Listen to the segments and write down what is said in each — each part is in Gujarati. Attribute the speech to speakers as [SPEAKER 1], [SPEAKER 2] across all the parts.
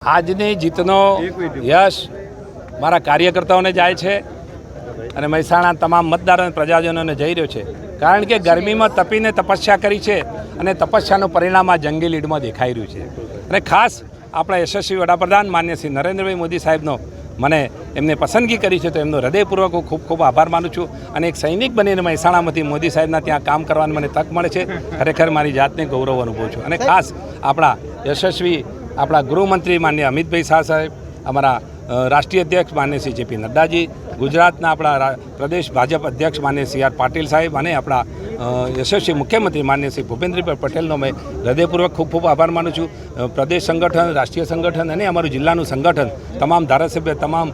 [SPEAKER 1] આજની જીતનો યશ મારા કાર્યકર્તાઓને જાય છે અને મહેસાણા તમામ મતદારો અને પ્રજાજનોને જઈ રહ્યો છે, કારણ કે ગરમીમાં તપીને તપસ્યા કરી છે અને તપસ્યાનું પરિણામ આ જંગી લીડમાં દેખાઈ રહ્યું છે. અને ખાસ આપણા યશસ્વી વડાપ્રધાન માન્ય શ્રી નરેન્દ્રભાઈ મોદી સાહેબનો મને એમને પસંદગી કરી છે, તો એમનો હૃદયપૂર્વક હું ખૂબ ખૂબ આભાર માનું છું. અને એક સૈનિક બનીને મહેસાણામાંથી મોદી સાહેબના ત્યાં કામ કરવાની મને તક મળે છે. ખરેખર મારી જાતને ગૌરવ અનુભવું છું. અને ખાસ આપણા યશસ્વી આપણા ગૃહમંત્રી માન્ય અમિતભાઈ શાહ સાહેબ, અમારા રાષ્ટ્રીય અધ્યક્ષ માન્ય શ્રી જેપી નડ્ડાજી, ગુજરાતના આપણા પ્રદેશ ભાજપ અધ્યક્ષ માન્ય સી આર પાટીલ સાહેબ અને આપણા યશસ્વી મુખ્યમંત્રી માન્ય શ્રી ભૂપેન્દ્રભાઈ પટેલનો મેં હૃદયપૂર્વક ખૂબ ખૂબ આભાર માનું છું. પ્રદેશ સંગઠન, રાષ્ટ્રીય સંગઠન અને અમારું જિલ્લાનું સંગઠન, તમામ ધારાસભ્ય, તમામ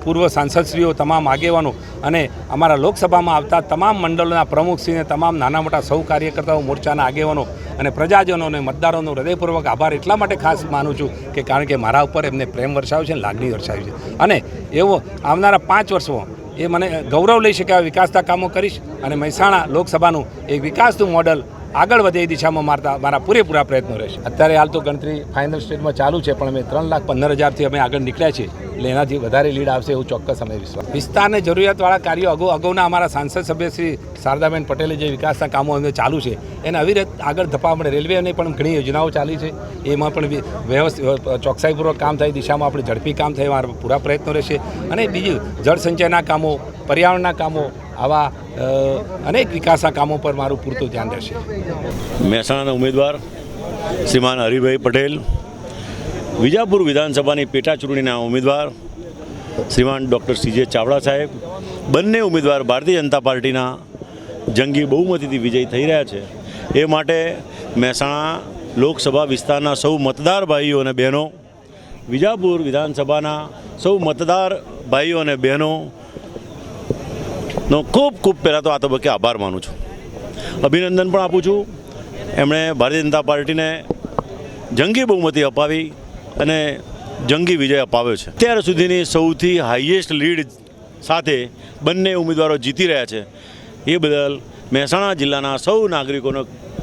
[SPEAKER 1] પૂર્વ સાંસદશ્રીઓ, તમામ આગેવાનો અને અમારા લોકસભામાં આવતા તમામ મંડળોના પ્રમુખશ્રીને, તમામ નાના મોટા સૌ કાર્યકર્તાઓ, મોરચાના આગેવાનો અને પ્રજાજનો અને મતદારોનો હૃદયપૂર્વક આભાર એટલા માટે ખાસ માનું છું કે કારણ કે મારા ઉપર એમને પ્રેમ વરસાવ્યો છે, લાગણી વરસાવી છે. અને એવો આવનારા 5 વર્ષમાં એ મને ગૌરવ લઈ શકે એવા વિકાસના કામો કરીશ અને મહેસાણા લોકસભાનું એક વિકાસનું મોડલ આગળ વધે એ દિશામાં મારા પૂરેપૂરા પ્રયત્નો રહેશે. અત્યારે હાલ તો ગણતરી ફાઇનલ સ્ટેજમાં ચાલુ છે, પણ અમે 3,15,000થી અમે આગળ નીકળ્યા છીએ, એટલે એનાથી વધારે લીડ આવશે એવું ચોક્કસ અમે વિશ્વાસ. વિસ્તારને જરૂરિયાતવાળા કાર્યો અગાઉના અમારા સાંસદ સભ્ય શ્રી શારદાબેન પટેલે જે વિકાસના કામો અમે ચાલુ છે એને અવિરત આગળ ધપાવવા મળે. રેલવેની પણ ઘણી યોજનાઓ ચાલી છે, એમાં પણ વ્યવસ્થિત ચોકસાઈપૂર્વક કામ થાય દિશામાં આપણે ઝડપી કામ થાય મારા પૂરા પ્રયત્નો રહેશે. અને બીજું જળસંચયના કામો, પર્યાવરણના કામો, આવા અનેક વિકાસના કામો પર મારું પૂરતું ધ્યાન રહેશે.
[SPEAKER 2] મહેસાણાના ઉમેદવાર શ્રીમાન હરિભાઈ પટેલ, વિજાપુર વિધાનસભાની પેટા ચૂંટણીના ઉમેદવાર શ્રીમાન ડૉક્ટર CJ ચાવડા સાહેબ, બંને ઉમેદવાર ભારતીય જનતા પાર્ટીના જંગી બહુમતીથી વિજયી થઈ રહ્યા છે. એ માટે મહેસાણા લોકસભા વિસ્તારના સૌ મતદાર ભાઈઓ અને બહેનો, વિજાપુર વિધાનસભાના સૌ મતદાર ભાઈઓ અને બહેનો નો ખૂબ ખૂબ પહેલાં તો આ તબક્કે આભાર માનું છું, અભિનંદન પણ આપું છું. એમણે ભારતીય જનતા પાર્ટીને જંગી બહુમતી અપાવી અને જંગી વિજય અપાવ્યો છે. અત્યાર સુધીની સૌથી હાઈએસ્ટ લીડ સાથે બંને ઉમેદવારો જીતી રહ્યા છે. એ બદલ મહેસાણા જિલ્લાના સૌ નાગરિકોનો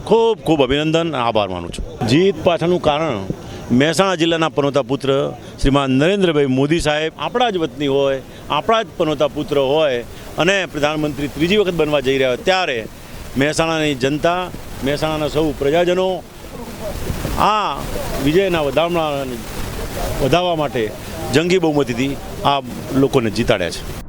[SPEAKER 2] ખૂબ ખૂબ અભિનંદન, આભાર માનું છું. જીત પાછળનું કારણ મહેસાણા જિલ્લાના પનોતા પુત્ર શ્રીમાન નરેન્દ્રભાઈ મોદી સાહેબ આપણા જ વતની હોય, આપણા જ પનોતા પુત્ર હોય અને પ્રધાનમંત્રી ત્રીજી વખત બનવા જઈ રહ્યા હોય, ત્યારે મહેસાણાની જનતા, મહેસાણાના સૌ પ્રજાજનો આ વિજયના વધારવા માટે જંગી બહુમતીથી આ લોકોને જીતાડ્યા છે.